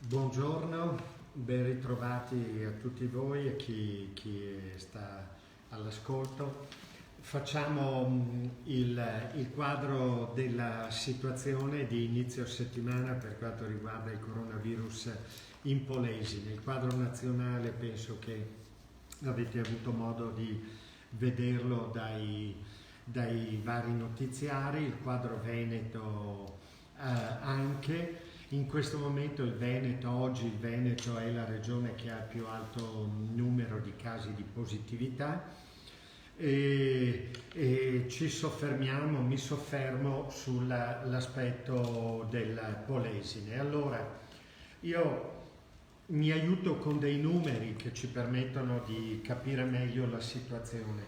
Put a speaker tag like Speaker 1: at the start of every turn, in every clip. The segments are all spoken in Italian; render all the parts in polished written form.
Speaker 1: Buongiorno, ben ritrovati a tutti voi e chi sta all'ascolto. Facciamo il quadro della situazione di inizio settimana per quanto riguarda il coronavirus in Polesine. Il quadro nazionale penso che avete avuto modo di vederlo dai vari notiziari, il quadro veneto anche. In questo momento oggi il Veneto è la regione che ha il più alto numero di casi di positività e mi soffermo sull'aspetto del Polesine. Allora, io mi aiuto con dei numeri che ci permettono di capire meglio la situazione.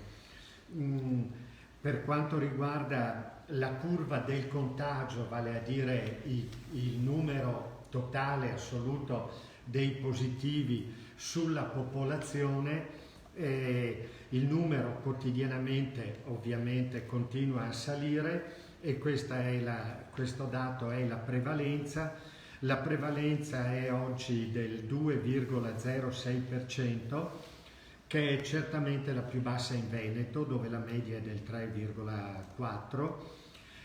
Speaker 1: Per quanto riguarda la curva del contagio, vale a dire il numero totale assoluto dei positivi sulla popolazione, il numero quotidianamente ovviamente continua a salire e questo dato è la prevalenza. La prevalenza è oggi del 2,06%, che è certamente la più bassa in Veneto, dove la media è del 3,4%,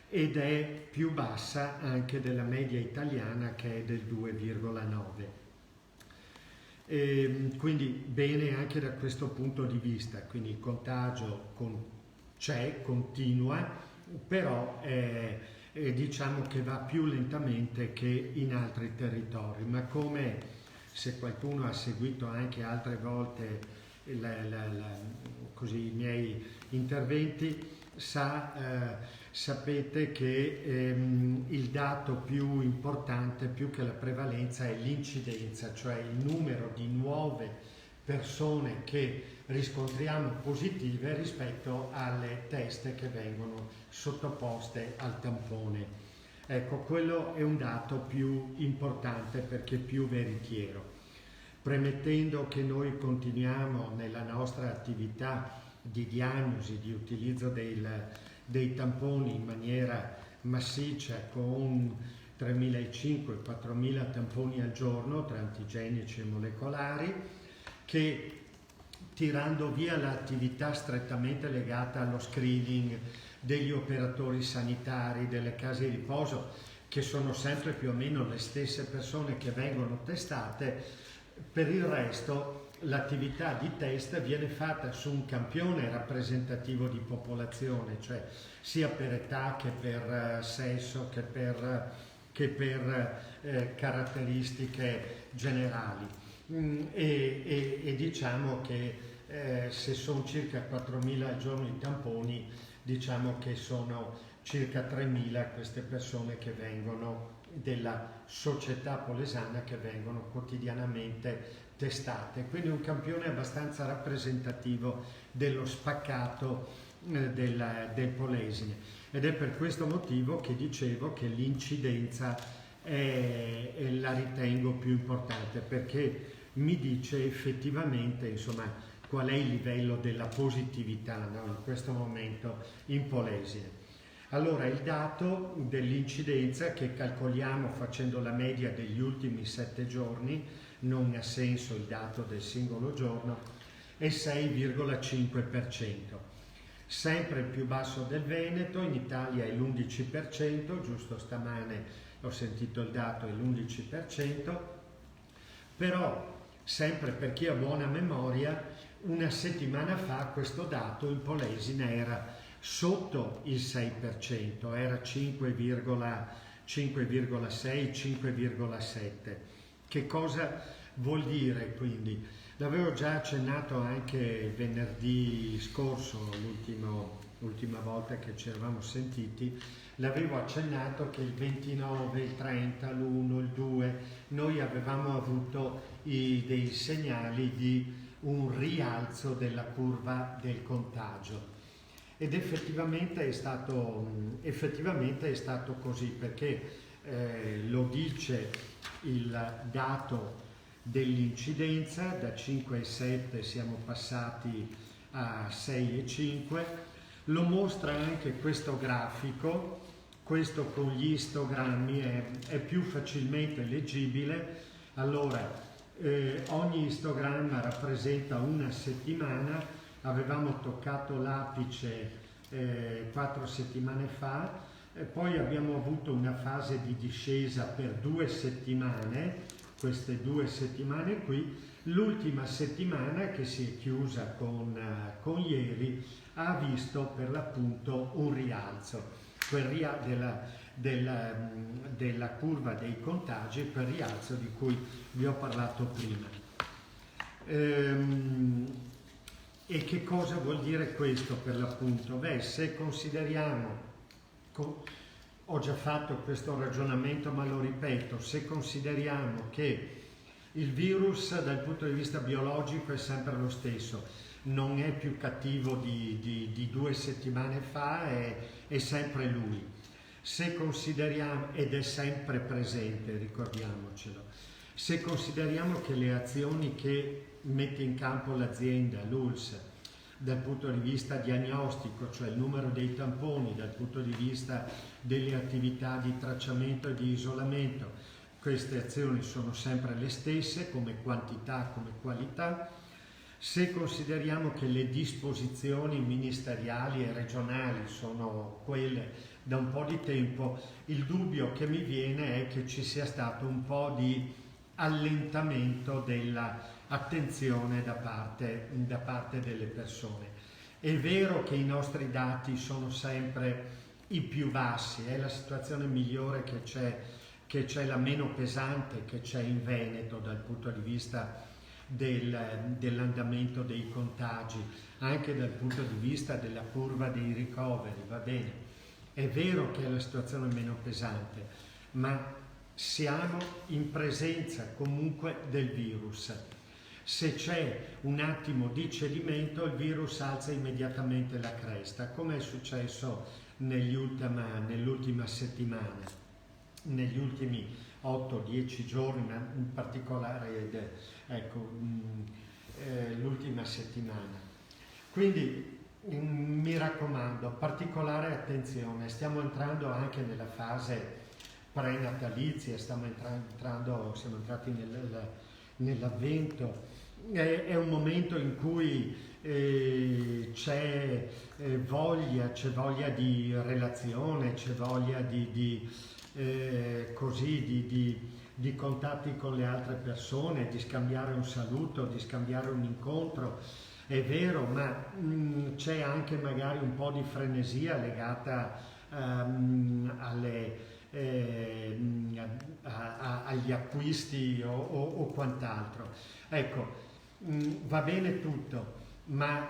Speaker 1: ed è più bassa anche della media italiana, che è del 2,9%. Quindi bene anche da questo punto di vista, quindi il contagio continua, però diciamo che va più lentamente che in altri territori, ma come se qualcuno ha seguito anche altre volte così i miei interventi, sapete che il dato più importante, più che la prevalenza, è l'incidenza, cioè il numero di nuove persone che riscontriamo positive rispetto alle teste che vengono sottoposte al tampone. Ecco, quello è un dato più importante perché più veritiero. Premettendo che noi continuiamo nella nostra attività di diagnosi, di utilizzo dei tamponi in maniera massiccia, con 3.500-4.000 tamponi al giorno tra antigenici e molecolari, che tirando via l'attività strettamente legata allo screening degli operatori sanitari, delle case di riposo, che sono sempre più o meno le stesse persone che vengono testate, per il resto l'attività di test viene fatta su un campione rappresentativo di popolazione, cioè sia per età che per sesso che per caratteristiche generali. E diciamo che se sono circa 4.000 al giorno i tamponi, diciamo che sono circa 3.000 queste persone che vengono della società polesana, che vengono quotidianamente testate, quindi un campione abbastanza rappresentativo dello spaccato del Polesine, ed è per questo motivo che dicevo che l'incidenza la ritengo più importante, perché mi dice effettivamente, insomma, qual è il livello della positività, no, in questo momento in Polesine. Allora, il dato dell'incidenza, che calcoliamo facendo la media degli ultimi 7 giorni, non ha senso il dato del singolo giorno, è 6,5%. Sempre il più basso del Veneto, in Italia è l'11%, giusto stamane ho sentito il dato, è l'11%, però sempre per chi ha buona memoria, una settimana fa questo dato in Polesine era sotto il 6%, era 5,6-5,7. Che cosa vuol dire quindi? L'avevo già accennato anche venerdì scorso, l'ultima volta che ci eravamo sentiti, l'avevo accennato che il 29, il 30, l'1, il 2, noi avevamo avuto dei segnali di un rialzo della curva del contagio. Ed effettivamente è stato così, perché lo dice il dato dell'incidenza, da 5,7 siamo passati a 6,5, lo mostra anche questo grafico, questo con gli istogrammi è più facilmente leggibile, Allora, ogni istogramma rappresenta una settimana, avevamo toccato l'apice 4 settimane fa, poi abbiamo avuto una fase di discesa per 2 settimane, queste 2 settimane qui, l'ultima settimana che si è chiusa con ieri ha visto per l'appunto un rialzo, della curva dei contagi, quel rialzo di cui vi ho parlato prima. E che cosa vuol dire questo per l'appunto? Beh, se consideriamo, ho già fatto questo ragionamento ma lo ripeto, se consideriamo che il virus dal punto di vista biologico è sempre lo stesso, non è più cattivo di 2 settimane fa, è sempre lui. Se consideriamo, ed è sempre presente, ricordiamocelo, se consideriamo che le azioni che mette in campo l'azienda, l'ULSS, dal punto di vista diagnostico, cioè il numero dei tamponi, dal punto di vista delle attività di tracciamento e di isolamento, queste azioni sono sempre le stesse come quantità, come qualità. Se consideriamo che le disposizioni ministeriali e regionali sono quelle da un po' di tempo, il dubbio che mi viene è che ci sia stato un po' di allentamento dell'attenzione da parte delle persone. È vero che i nostri dati sono sempre i più bassi, è la situazione migliore che c'è la meno pesante che c'è in Veneto dal punto di vista dell'andamento dei contagi, anche dal punto di vista della curva dei ricoveri, va bene. È vero che è la situazione meno pesante, ma siamo in presenza comunque del virus. Se c'è un attimo di cedimento, il virus alza immediatamente la cresta, come è successo nell'ultima settimana, negli ultimi 8-10 giorni, in particolare l'ultima settimana. Quindi mi raccomando, particolare attenzione, stiamo entrando anche nella fase prenatalizia, siamo entrati nell'avvento, è un momento in cui c'è voglia di relazione, c'è voglia di contatti con le altre persone, di scambiare un saluto, di scambiare un incontro. È vero, ma c'è anche magari un po' di frenesia legata agli acquisti o quant'altro. Ecco, va bene tutto, ma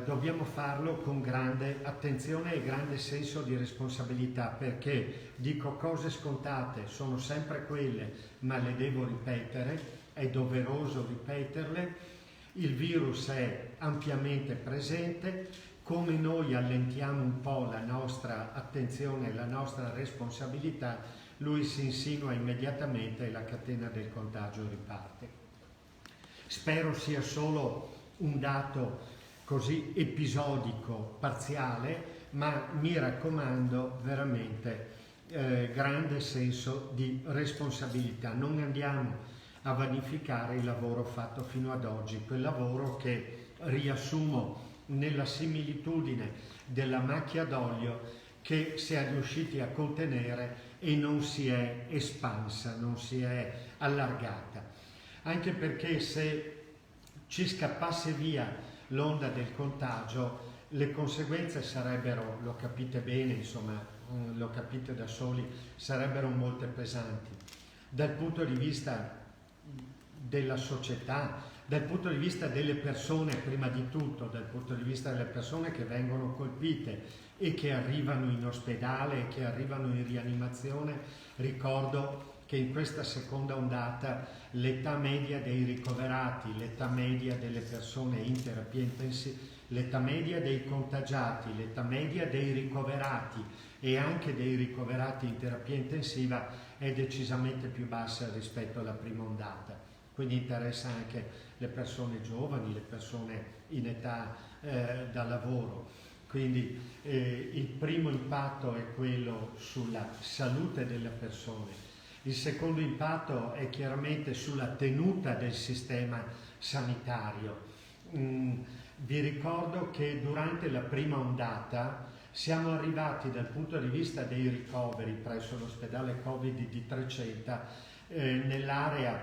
Speaker 1: dobbiamo farlo con grande attenzione e grande senso di responsabilità, perché dico cose scontate, sono sempre quelle, ma le devo ripetere, è doveroso ripeterle. Il virus è ampiamente presente, come noi allentiamo un po' la nostra attenzione e la nostra responsabilità, lui si insinua immediatamente e la catena del contagio riparte. Spero sia solo un dato così episodico, parziale, ma mi raccomando veramente grande senso di responsabilità. Non andiamo a vanificare il lavoro fatto fino ad oggi, quel lavoro che riassumo nella similitudine della macchia d'olio che si è riusciti a contenere e non si è espansa, non si è allargata. Anche perché se ci scappasse via l'onda del contagio, le conseguenze sarebbero, lo capite bene, insomma, lo capite da soli, sarebbero molto pesanti. Dal punto di vista della società, dal punto di vista delle persone, prima di tutto, dal punto di vista delle persone che vengono colpite e che arrivano in ospedale, che arrivano in rianimazione. Ricordo che in questa seconda ondata l'età media dei ricoverati, l'età media delle persone in terapia intensiva, l'età media dei contagiati, l'età media dei ricoverati e anche dei ricoverati in terapia intensiva è decisamente più bassa rispetto alla prima ondata. Quindi interessa anche le persone giovani, le persone in età da lavoro. Quindi il primo impatto è quello sulla salute delle persone. Il secondo impatto è chiaramente sulla tenuta del sistema sanitario. Vi ricordo che durante la prima ondata siamo arrivati dal punto di vista dei ricoveri presso l'ospedale Covid di Trecenta nell'area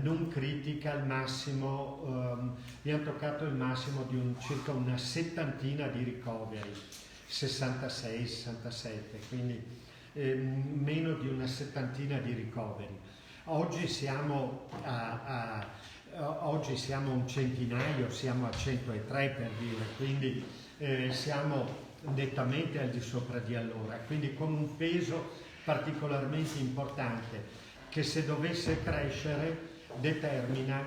Speaker 1: non critica al massimo, abbiamo toccato il massimo di circa una settantina di ricoveri, 66-67, quindi meno di una settantina di ricoveri. Oggi siamo oggi siamo un centinaio, siamo a 103 per dire, quindi siamo nettamente al di sopra di allora, quindi con un peso particolarmente importante che, se dovesse crescere, determina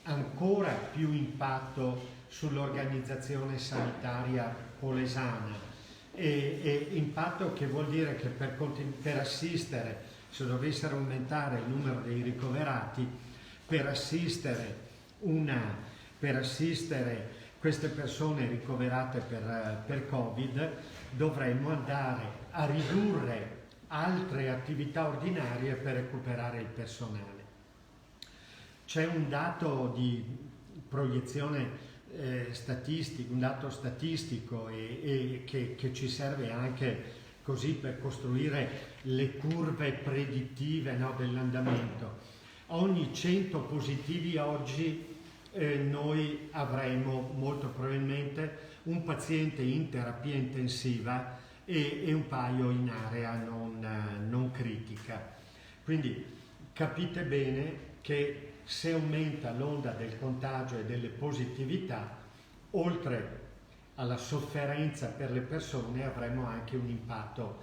Speaker 1: ancora più impatto sull'organizzazione sanitaria polesana e impatto che vuol dire che per assistere, se dovessero aumentare il numero dei ricoverati, per assistere queste persone ricoverate per Covid, dovremmo andare a ridurre altre attività ordinarie per recuperare il personale. C'è un dato di proiezione statistica, un dato statistico che ci serve anche così per costruire le curve predittive, no, dell'andamento. Ogni 100 positivi oggi noi avremo molto probabilmente un paziente in terapia intensiva e un paio in area non critica. Quindi capite bene che se aumenta l'onda del contagio e delle positività, oltre alla sofferenza per le persone, avremo anche un impatto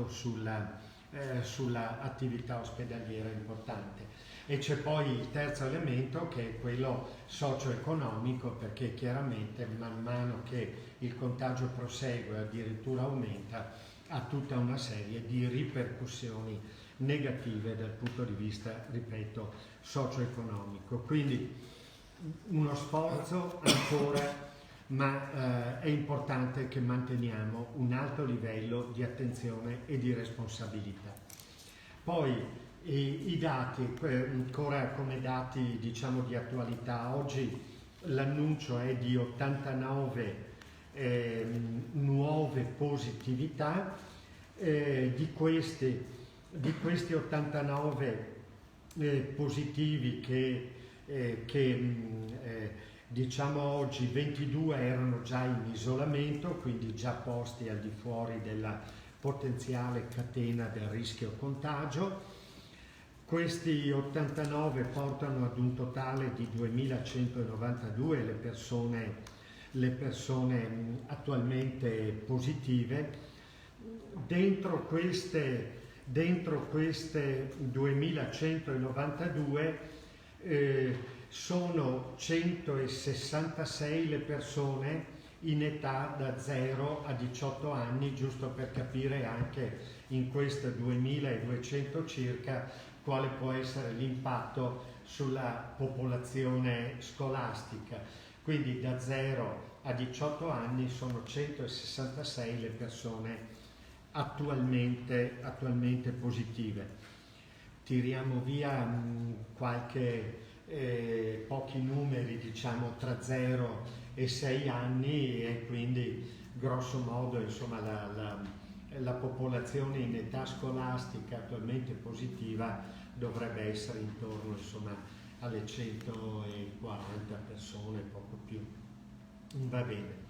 Speaker 1: sulla attività ospedaliera importante. E c'è poi il terzo elemento, che è quello socio-economico, perché chiaramente man mano che il contagio prosegue e addirittura aumenta, ha tutta una serie di ripercussioni negative dal punto di vista, ripeto, socio-economico. Quindi uno sforzo ancora, ma è importante che manteniamo un alto livello di attenzione e di responsabilità. Poi i dati, ancora come dati diciamo di attualità, oggi l'annuncio è di 89 nuove positività, di questi 89 positivi che diciamo oggi 22 erano già in isolamento, quindi già posti al di fuori della potenziale catena del rischio contagio. Questi 89 portano ad un totale di 2192 le persone attualmente positive. Dentro queste 2192 sono 166 le persone in età da 0 a 18 anni, giusto per capire anche in queste 2200 circa quale può essere l'impatto sulla popolazione scolastica. Quindi da 0 a 18 anni sono 166 le persone attualmente positive. Tiriamo via pochi numeri, diciamo tra 0 e 6 anni, e quindi grosso modo insomma la popolazione in età scolastica attualmente positiva dovrebbe essere intorno insomma alle 140 persone, poco più. Va bene.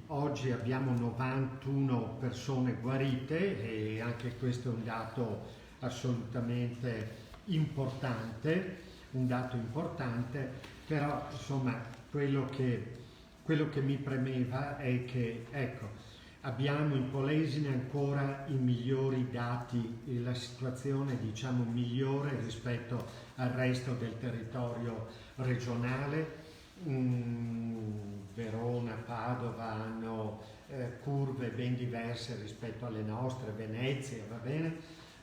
Speaker 1: Oggi abbiamo 91 persone guarite, e anche questo è un dato assolutamente importante, però insomma quello che mi premeva è che, ecco, abbiamo in Polesine ancora i migliori dati, la situazione diciamo migliore rispetto al resto del territorio regionale. Verona, Padova hanno curve ben diverse rispetto alle nostre, Venezia, va bene,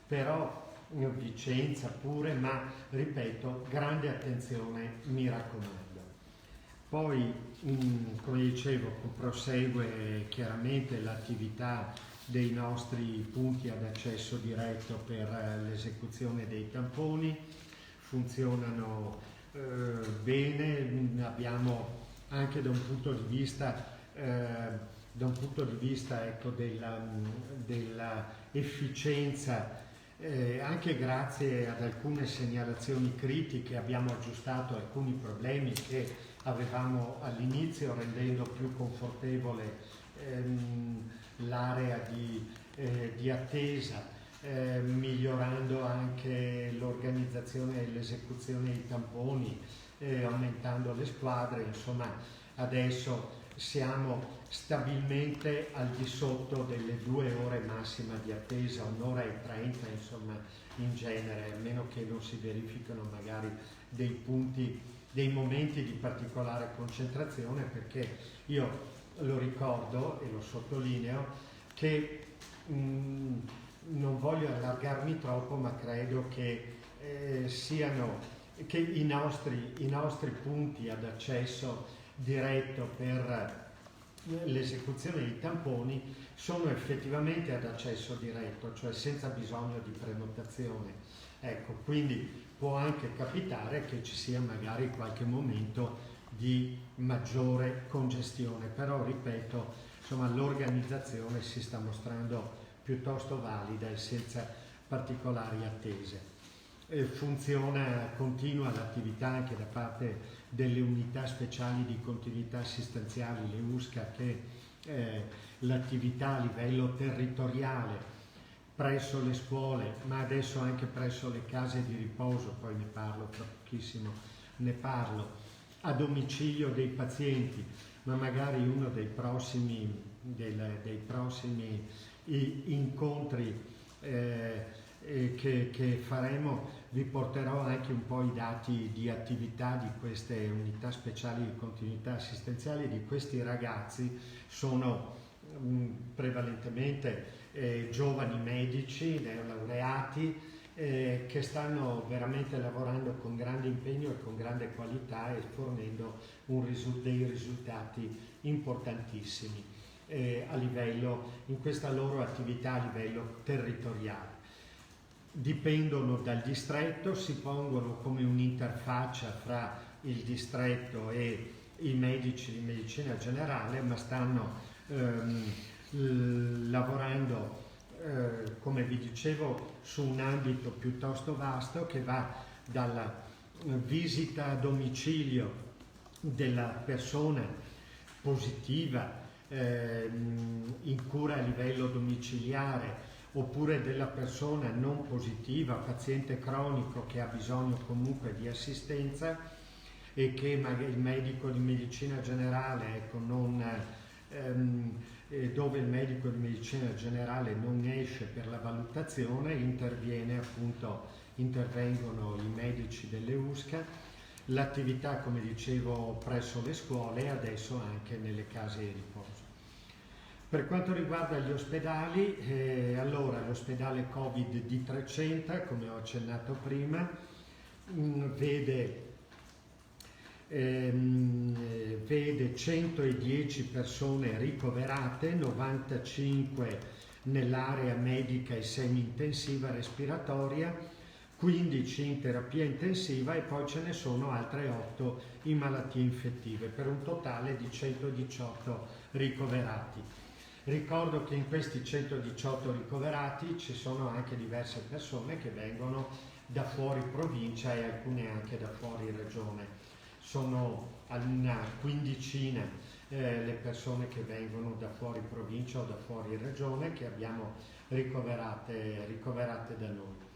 Speaker 1: però Vicenza pure, ma ripeto, grande attenzione, mi raccomando. Poi, come dicevo, prosegue chiaramente l'attività dei nostri punti ad accesso diretto per l'esecuzione dei tamponi, funzionano bene, abbiamo anche da un punto di vista, ecco, della efficienza, anche grazie ad alcune segnalazioni critiche abbiamo aggiustato alcuni problemi che avevamo all'inizio, rendendo più confortevole l'area di attesa, migliorando anche l'organizzazione e l'esecuzione dei tamponi, aumentando le squadre. Insomma, adesso siamo stabilmente al di sotto delle 2 ore massima di attesa, 1 ora e 30, insomma, in genere, a meno che non si verificano magari dei momenti di particolare concentrazione, perché io lo ricordo e lo sottolineo che non voglio allargarmi troppo, ma credo che che i nostri punti ad accesso diretto per l'esecuzione dei tamponi sono effettivamente ad accesso diretto, cioè senza bisogno di prenotazione. Ecco, quindi può anche capitare che ci sia magari qualche momento di maggiore congestione, però ripeto, insomma, l'organizzazione si sta mostrando piuttosto valida e senza particolari attese. Continua l'attività anche da parte delle unità speciali di continuità assistenziali, le USCA, che l'attività a livello territoriale presso le scuole, ma adesso anche presso le case di riposo, poi ne parlo tra pochissimo, a domicilio dei pazienti, ma magari uno dei prossimi incontri che faremo vi porterò anche un po' i dati di attività di queste unità speciali di continuità assistenziali. Di questi ragazzi sono prevalentemente giovani medici, neolaureati, che stanno veramente lavorando con grande impegno e con grande qualità e fornendo dei risultati importantissimi in questa loro attività a livello territoriale. Dipendono dal distretto, si pongono come un'interfaccia fra il distretto e i medici di medicina generale, ma stanno lavorando, come vi dicevo, su un ambito piuttosto vasto che va dalla visita a domicilio della persona positiva in cura a livello domiciliare, oppure della persona non positiva, paziente cronico che ha bisogno comunque di assistenza e che magari il medico di medicina generale, ecco, dove il medico di medicina generale non esce per la valutazione, intervengono i medici delle USCA, l'attività, come dicevo, presso le scuole e adesso anche nelle case di riposo. Per quanto riguarda gli ospedali, allora l'ospedale Covid di Trecenta, come ho accennato prima, vede 110 persone ricoverate, 95 nell'area medica e semi-intensiva respiratoria, 15 in terapia intensiva e poi ce ne sono altre 8 in malattie infettive, per un totale di 118 ricoverati. Ricordo che in questi 118 ricoverati ci sono anche diverse persone che vengono da fuori provincia e alcune anche da fuori regione. Sono una quindicina le persone che vengono da fuori provincia o da fuori regione che abbiamo ricoverate da noi.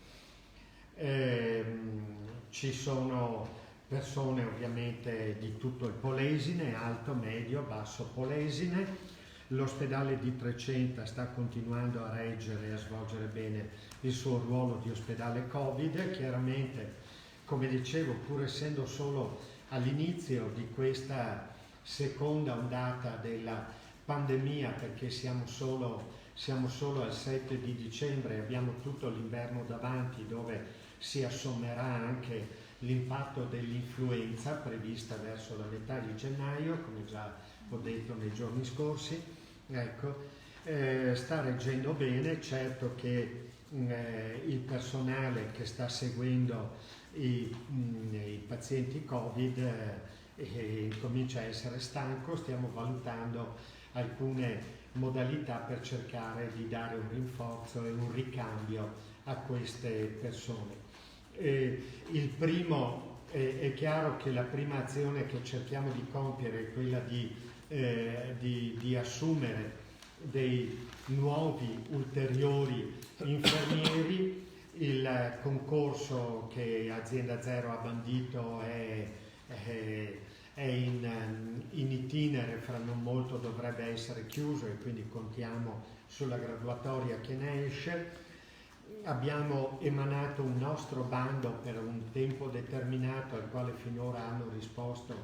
Speaker 1: Ci sono persone ovviamente di tutto il Polesine, alto, medio, basso Polesine. L'ospedale di Trecenta sta continuando a reggere e a svolgere bene il suo ruolo di ospedale Covid. Chiaramente, come dicevo, pur essendo solo all'inizio di questa seconda ondata della pandemia, perché siamo solo al 7 di dicembre, abbiamo tutto l'inverno davanti dove si assommerà anche l'impatto dell'influenza prevista verso la metà di gennaio, come già ho detto nei giorni scorsi. Ecco, sta reggendo bene, certo che il personale che sta seguendo i pazienti Covid comincia a essere stanco. Stiamo valutando alcune modalità per cercare di dare un rinforzo e un ricambio a queste persone. È chiaro che la prima azione che cerchiamo di compiere è quella di assumere dei nuovi ulteriori infermieri. Il concorso che Azienda Zero ha bandito è in itinere, fra non molto dovrebbe essere chiuso e quindi contiamo sulla graduatoria che ne esce. Abbiamo emanato un nostro bando per un tempo determinato al quale finora hanno risposto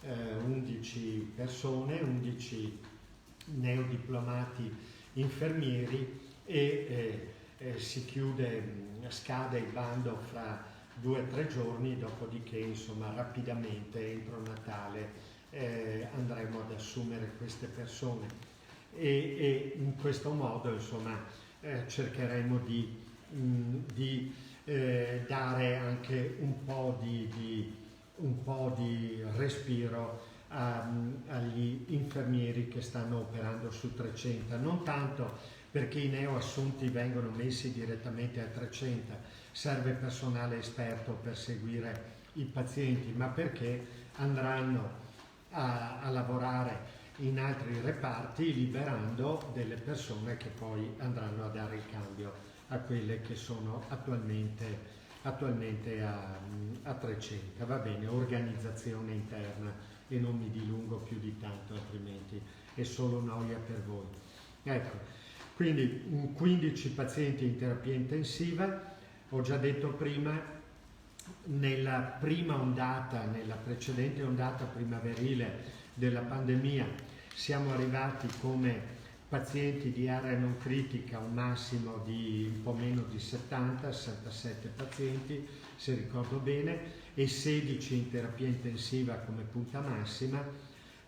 Speaker 1: 11 persone, 11 neodiplomati infermieri e scade il bando fra 2 o 3 giorni, dopodiché insomma rapidamente entro Natale andremo ad assumere queste persone e in questo modo insomma cercheremo di dare anche un po' di respiro agli infermieri che stanno operando su 300, non tanto perché i neoassunti vengono messi direttamente a 300, serve personale esperto per seguire i pazienti, ma perché andranno a lavorare in altri reparti liberando delle persone che poi andranno a dare il cambio a quelle che sono attualmente a 300. Va bene, organizzazione interna, e non mi dilungo più di tanto, altrimenti è solo noia per voi. Ecco, quindi 15 pazienti in terapia intensiva. Ho già detto prima, nella prima ondata, nella precedente ondata primaverile della pandemia, siamo arrivati come pazienti di area non critica un massimo di un po' meno di 67 pazienti, se ricordo bene, e 16 in terapia intensiva come punta massima.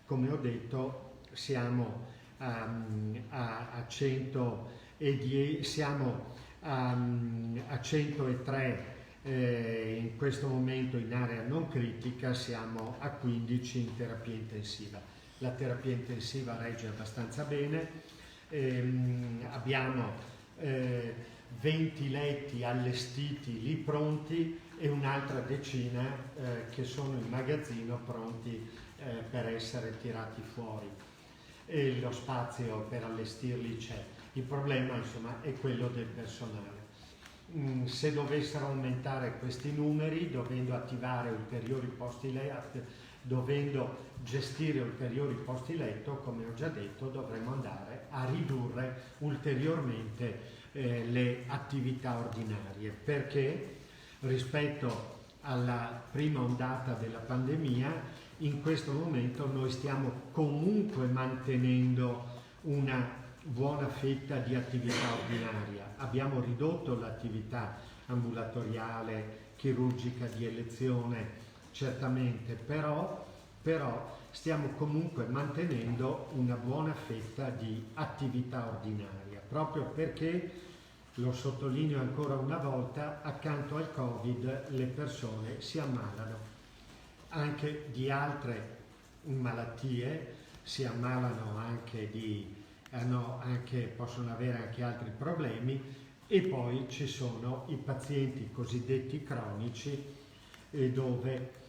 Speaker 1: Come ho detto, siamo a 110, siamo a 103 in questo momento in area non critica, siamo a 15 in terapia intensiva. La terapia intensiva regge abbastanza bene. Abbiamo 20 letti allestiti lì pronti e un'altra decina che sono in magazzino pronti per essere tirati fuori, e lo spazio per allestirli c'è. Il problema insomma è quello del personale. Se dovessero aumentare questi numeri, dovendo attivare ulteriori posti letto, dovendo gestire ulteriori posti letto, come ho già detto, dovremo andare a ridurre ulteriormente le attività ordinarie, perché rispetto alla prima ondata della pandemia in questo momento noi stiamo comunque mantenendo una buona fetta di attività ordinaria. Abbiamo ridotto l'attività ambulatoriale, chirurgica, di elezione, certamente, però stiamo comunque mantenendo una buona fetta di attività ordinaria, proprio perché, lo sottolineo ancora una volta, accanto al Covid le persone si ammalano anche di altre malattie, si ammalano anche possono avere anche altri problemi, e poi ci sono i pazienti cosiddetti cronici dove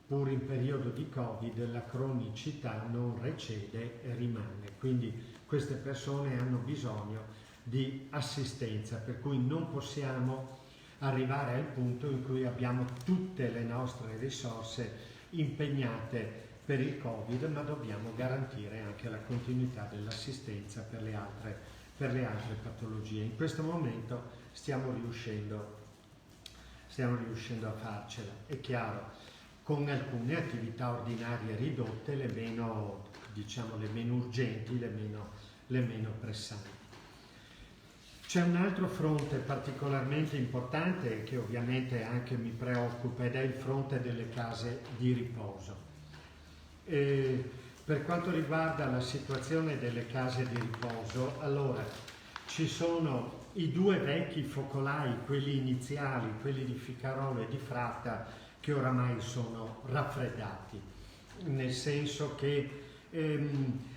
Speaker 1: pur in periodo di Covid la cronicità non recede e rimane, quindi queste persone hanno bisogno di assistenza, per cui non possiamo arrivare al punto in cui abbiamo tutte le nostre risorse impegnate per il Covid, ma dobbiamo garantire anche la continuità dell'assistenza per le altre patologie. In questo momento stiamo riuscendo a farcela, è chiaro, con alcune attività ordinarie ridotte, le meno urgenti, le meno pressanti. C'è un altro fronte particolarmente importante che ovviamente anche mi preoccupa ed è il fronte delle case di riposo. Per quanto riguarda la situazione delle case di riposo, allora ci sono i due vecchi focolai, quelli iniziali, quelli di Ficarolo e di Fratta, che oramai sono raffreddati, nel senso che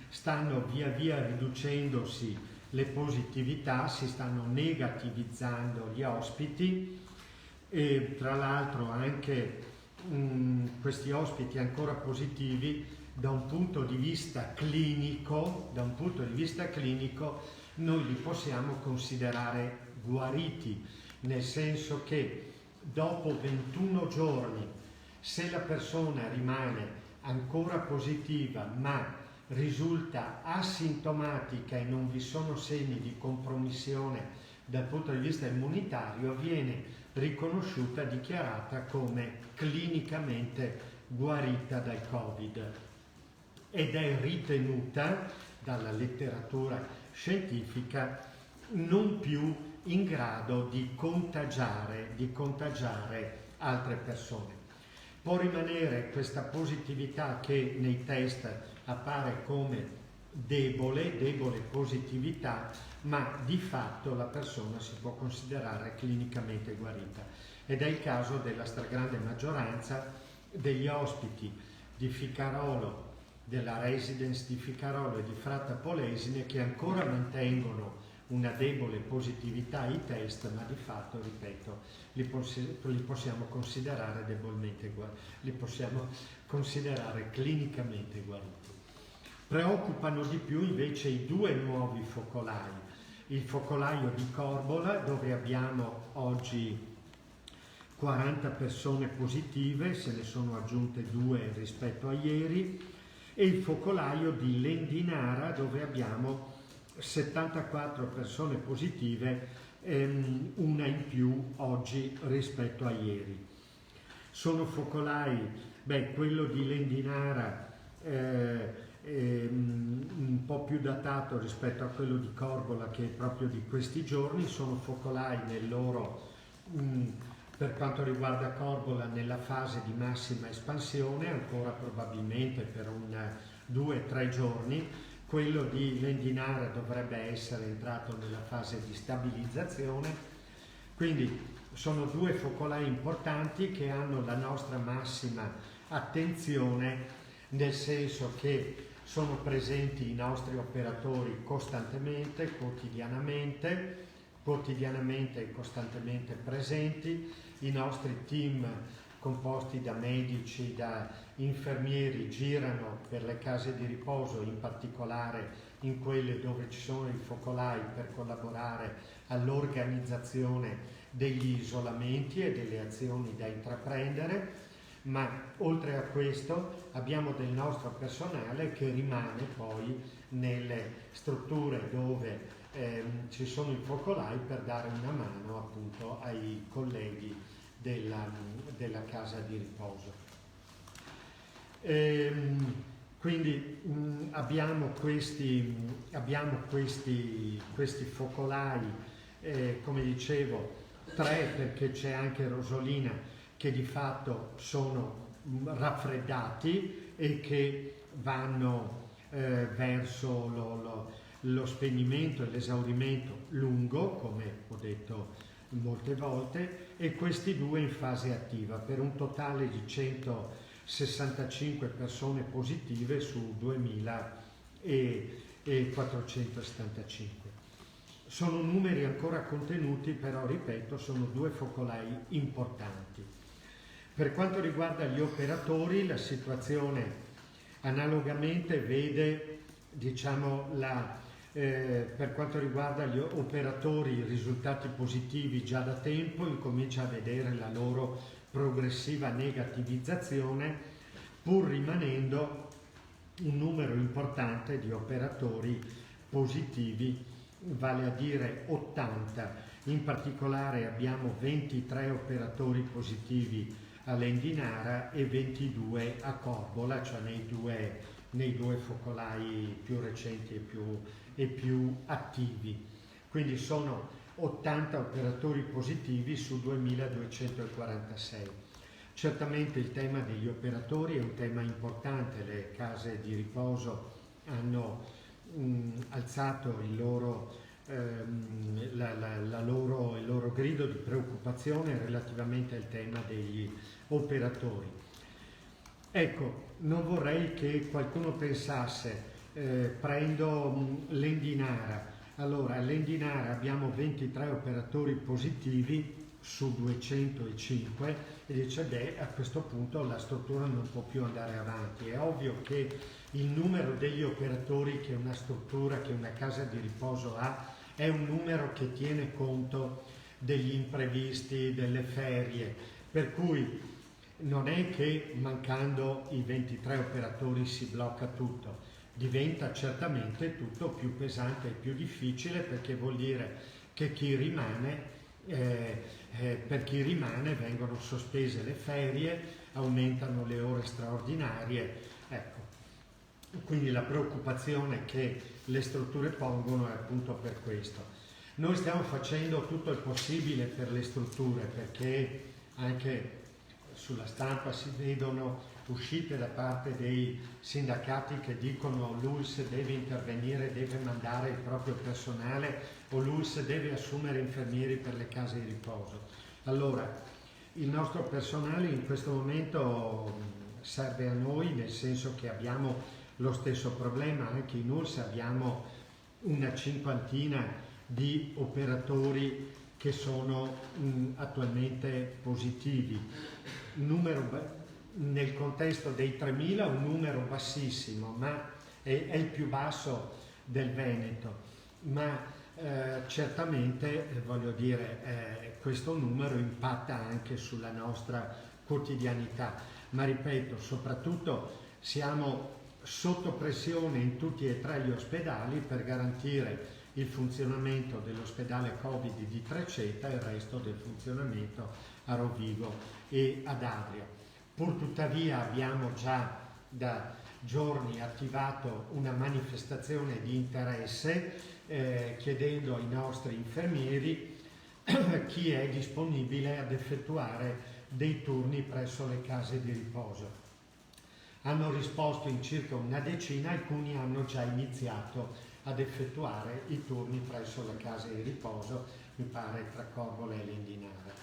Speaker 1: stanno via via riducendosi le positività, si stanno negativizzando gli ospiti e tra l'altro anche questi ospiti ancora positivi da un punto di vista clinico, noi li possiamo considerare guariti, nel senso che dopo 21 giorni, se la persona rimane ancora positiva ma risulta asintomatica e non vi sono segni di compromissione dal punto di vista immunitario, viene riconosciuta, dichiarata come clinicamente guarita dal Covid ed è ritenuta dalla letteratura scientifica non più in grado di contagiare altre persone. Può rimanere questa positività che nei test appare come debole positività, ma di fatto la persona si può considerare clinicamente guarita. Ed è il caso della stragrande maggioranza degli ospiti di Ficarolo, della residence di Ficarolo e di Fratta Polesine, che ancora mantengono una debole positività ai test, ma di fatto, ripeto, li possiamo considerare li possiamo considerare clinicamente guariti. Preoccupano di più invece i due nuovi focolai. Il focolaio di Corbola, dove abbiamo oggi 40 persone positive, se ne sono aggiunte 2 rispetto a ieri, e il focolaio di Lendinara, dove abbiamo 74 persone positive, una in più oggi rispetto a ieri. Sono focolai, quello di Lendinara un po' più datato rispetto a quello di Corbola, che è proprio di questi giorni. Sono focolai nel loro, per quanto riguarda Corbola, nella fase di massima espansione, ancora probabilmente per 2-3 giorni. Quello di Lendinara dovrebbe essere entrato nella fase di stabilizzazione. Quindi sono 2 focolai importanti che hanno la nostra massima attenzione, nel senso che sono presenti i nostri operatori costantemente, quotidianamente e costantemente presenti, i nostri team composti da medici, da infermieri girano per le case di riposo, in particolare in quelle dove ci sono i focolai, per collaborare all'organizzazione degli isolamenti e delle azioni da intraprendere. Ma oltre a questo abbiamo del nostro personale che rimane poi nelle strutture dove ci sono i focolai per dare una mano appunto ai colleghi della casa di riposo. Quindi abbiamo questi focolai, come dicevo, 3 perché c'è anche Rosolina, che di fatto sono raffreddati e che vanno verso lo spegnimento e l'esaurimento lungo, come ho detto molte volte, e questi 2 in fase attiva, per un totale di 165 persone positive su 2475. Sono numeri ancora contenuti, però ripeto, sono 2 focolai importanti. Per quanto riguarda gli operatori, la situazione analogamente vede, per quanto riguarda gli operatori risultati positivi già da tempo, incomincia a vedere la loro progressiva negativizzazione, pur rimanendo un numero importante di operatori positivi, vale a dire 80. In particolare abbiamo 23 operatori positivi a Lendinara e 22 a Corbola, cioè nei due focolai più recenti e più attivi. Quindi sono 80 operatori positivi su 2246. Certamente il tema degli operatori è un tema importante, le case di riposo hanno alzato il loro grido di preoccupazione relativamente al tema degli operatori. Ecco, non vorrei che qualcuno pensasse prendo l'Endinara. Allora, all'Endinara abbiamo 23 operatori positivi su 205 e dice beh, a questo punto la struttura non può più andare avanti. È ovvio che il numero degli operatori che una struttura, che una casa di riposo ha, è un numero che tiene conto degli imprevisti, delle ferie, per cui non è che mancando i 23 operatori si blocca tutto, diventa certamente tutto più pesante e più difficile, perché vuol dire che per chi rimane vengono sospese le ferie, aumentano le ore straordinarie, ecco. Quindi la preoccupazione che le strutture pongono è appunto per questo. Noi stiamo facendo tutto il possibile per le strutture, perché anche sulla stampa si vedono uscite da parte dei sindacati che dicono l'ULSS deve intervenire, deve mandare il proprio personale, o l'ULSS deve assumere infermieri per le case di riposo. Allora, il nostro personale in questo momento serve a noi, nel senso che abbiamo lo stesso problema. Anche in ULSS abbiamo una cinquantina di operatori che sono attualmente positivi. Nel contesto dei 3.000 un numero bassissimo, ma è il più basso del Veneto, ma certamente voglio dire questo numero impatta anche sulla nostra quotidianità, ma ripeto, soprattutto siamo sotto pressione in tutti e tre gli ospedali per garantire il funzionamento dell'ospedale Covid di Treceta e il resto del funzionamento a Rovigo e ad Adria. Purtuttavia abbiamo già da giorni attivato una manifestazione di interesse chiedendo ai nostri infermieri chi è disponibile ad effettuare dei turni presso le case di riposo. Hanno risposto in circa una decina, alcuni hanno già iniziato ad effettuare i turni presso le case di riposo, mi pare tra Corvole e Lendinara.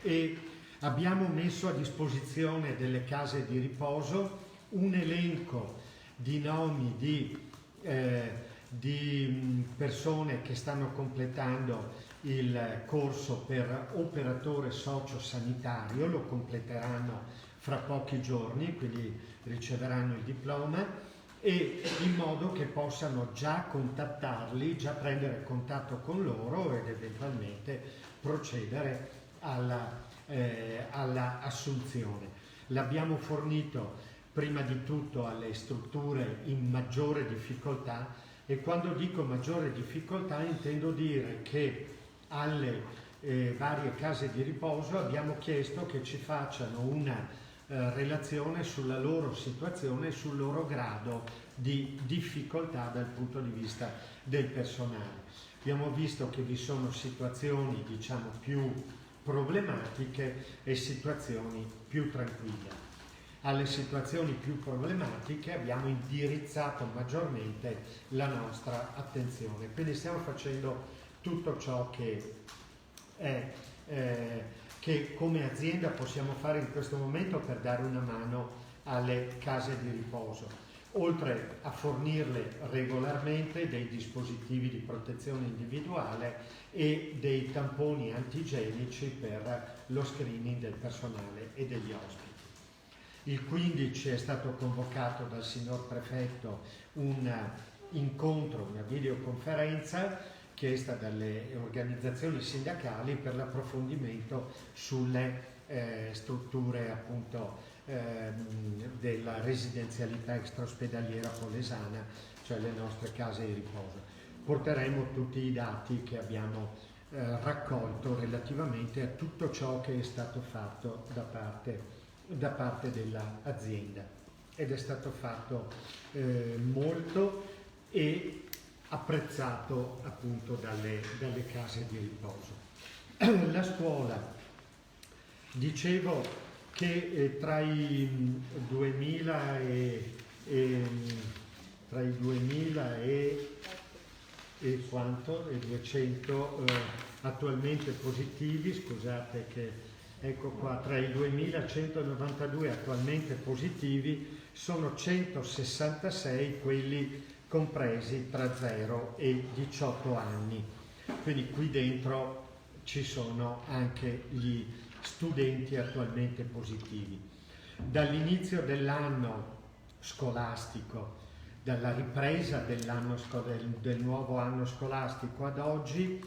Speaker 1: E abbiamo messo a disposizione delle case di riposo un elenco di nomi di persone che stanno completando il corso per operatore socio-sanitario, lo completeranno fra pochi giorni, quindi riceveranno il diploma, e in modo che possano già contattarli, già prendere contatto con loro ed eventualmente procedere alla assunzione. L'abbiamo fornito prima di tutto alle strutture in maggiore difficoltà, e quando dico maggiore difficoltà intendo dire che alle varie case di riposo abbiamo chiesto che ci facciano una relazione sulla loro situazione e sul loro grado di difficoltà dal punto di vista del personale. Abbiamo visto che vi sono situazioni diciamo più problematiche e situazioni più tranquille. Alle situazioni più problematiche abbiamo indirizzato maggiormente la nostra attenzione, quindi stiamo facendo tutto ciò che come azienda possiamo fare in questo momento per dare una mano alle case di riposo, oltre a fornirle regolarmente dei dispositivi di protezione individuale e dei tamponi antigenici per lo screening del personale e degli ospiti. Il 15 è stato convocato dal signor prefetto un incontro, una videoconferenza chiesta dalle organizzazioni sindacali per l'approfondimento sulle strutture appunto della residenzialità extraospedaliera polesana, cioè le nostre case di riposo. Porteremo tutti i dati che abbiamo raccolto relativamente a tutto ciò che è stato fatto da parte dell'azienda, ed è stato fatto molto e apprezzato appunto dalle case di riposo. La scuola, dicevo che tra i 2000 e 200 attualmente positivi, scusate che ecco qua, tra i 2192 attualmente positivi sono 166 quelli compresi tra 0 e 18 anni, quindi qui dentro ci sono anche gli studenti attualmente positivi. Dall'inizio dell'anno scolastico, dalla ripresa del nuovo anno scolastico ad oggi,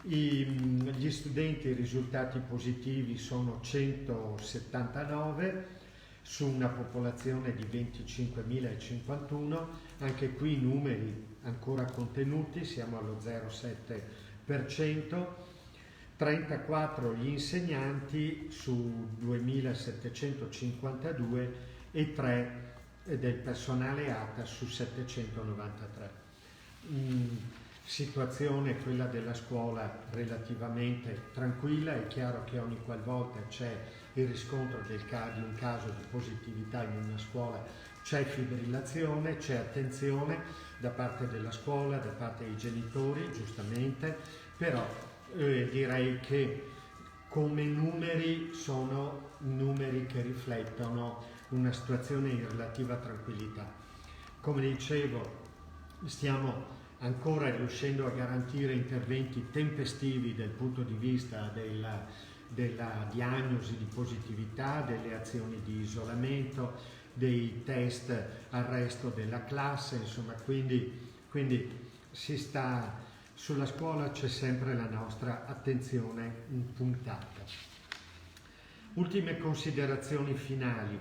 Speaker 1: gli studenti risultati positivi sono 179 su una popolazione di 25.051, anche qui numeri ancora contenuti, siamo allo 0,7%, 34 gli insegnanti su 2.752 e 3 del personale ATA su 793. Situazione, quella della scuola, relativamente tranquilla. È chiaro che ogni qualvolta c'è il riscontro di un caso di positività in una scuola c'è fibrillazione, c'è attenzione da parte della scuola, da parte dei genitori, giustamente, però direi che come numeri sono numeri che riflettono una situazione in relativa tranquillità. Come dicevo, stiamo ancora riuscendo a garantire interventi tempestivi dal punto di vista della diagnosi di positività, delle azioni di isolamento, dei test al resto della classe, insomma, quindi si sta, sulla scuola c'è sempre la nostra attenzione puntata. Ultime considerazioni finali.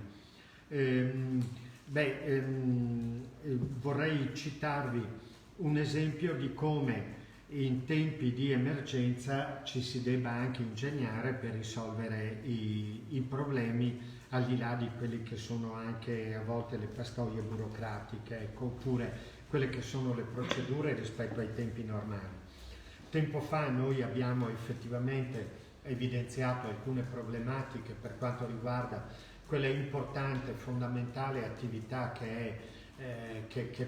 Speaker 1: Vorrei citarvi un esempio di come in tempi di emergenza ci si debba anche ingegnare per risolvere i problemi, al di là di quelli che sono anche a volte le pastoie burocratiche, ecco, oppure quelle che sono le procedure rispetto ai tempi normali. Tempo fa noi abbiamo effettivamente evidenziato alcune problematiche per quanto riguarda quella importante, fondamentale attività che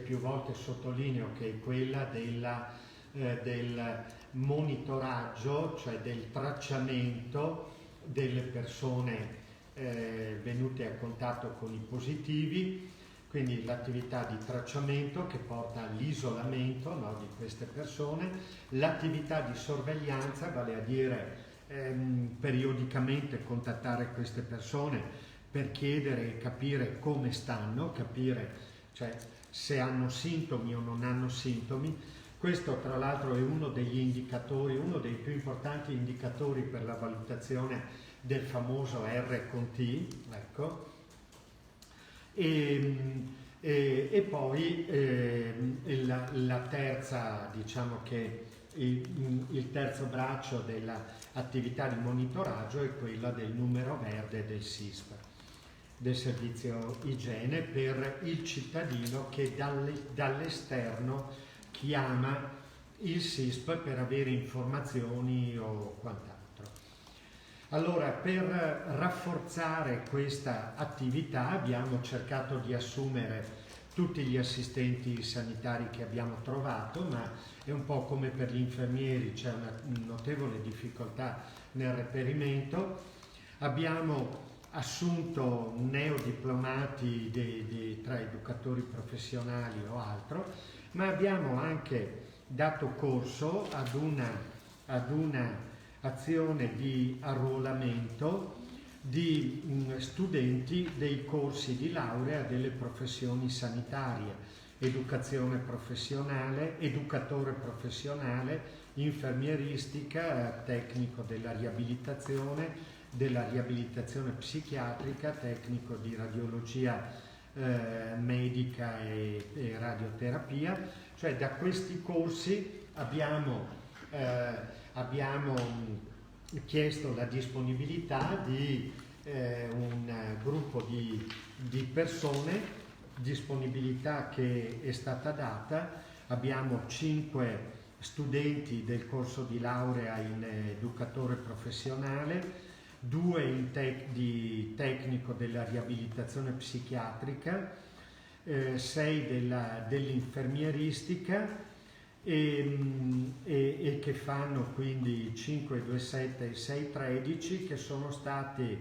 Speaker 1: più volte sottolineo, che è quella del monitoraggio, cioè del tracciamento delle persone venute a contatto con i positivi, quindi l'attività di tracciamento che porta all'isolamento, no, di queste persone, l'attività di sorveglianza, vale a dire periodicamente contattare queste persone per chiedere e capire come stanno, capire cioè se hanno sintomi o non hanno sintomi. Questo tra l'altro è uno degli indicatori, uno dei più importanti indicatori per la valutazione del famoso R con T, ecco. E poi la terza, diciamo che il terzo braccio dell'attività di monitoraggio è quella del numero verde del SISP, del servizio igiene, per il cittadino che dall'esterno chiama il SISP per avere informazioni o quant'altro. Allora, per rafforzare questa attività abbiamo cercato di assumere tutti gli assistenti sanitari che abbiamo trovato, ma è un po' come per gli infermieri, c'è una notevole difficoltà nel reperimento. Abbiamo assunto neodiplomati tra educatori professionali o altro, ma abbiamo anche dato corso ad una azione di arruolamento di studenti dei corsi di laurea delle professioni sanitarie, educazione professionale, educatore professionale, infermieristica, tecnico della riabilitazione psichiatrica, tecnico di radiologia medica e radioterapia. Cioè da questi corsi abbiamo chiesto la disponibilità di un gruppo di persone, disponibilità che è stata data. abbiamo 5 studenti del corso di laurea in educatore professionale, 2 di tecnico della riabilitazione psichiatrica, 6 dell'infermieristica e che fanno quindi 5, 2, 7 e 6, 13 che sono stati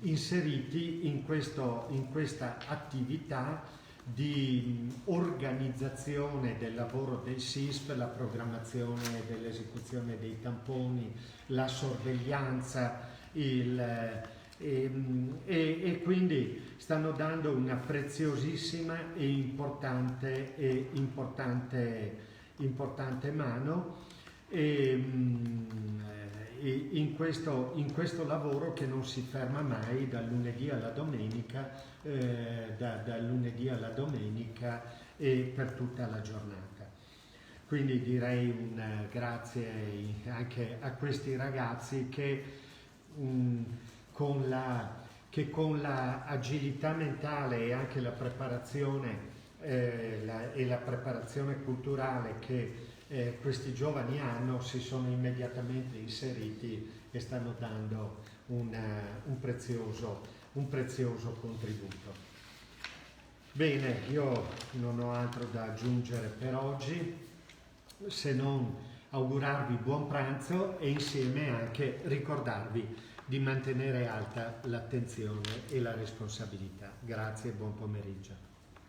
Speaker 1: inseriti in questa attività di organizzazione del lavoro del SISP, la programmazione dell'esecuzione dei tamponi, la sorveglianza, e quindi stanno dando una preziosissima e importante mano in questo lavoro che non si ferma mai dal lunedì alla domenica, e per tutta la giornata. Quindi direi un grazie anche a questi ragazzi che con la agilità mentale e anche la preparazione e la preparazione culturale che questi giovani hanno, si sono immediatamente inseriti e stanno dando un prezioso contributo. Bene, io non ho altro da aggiungere per oggi, se non augurarvi buon pranzo e insieme anche ricordarvi di mantenere alta l'attenzione e la responsabilità. Grazie e buon pomeriggio.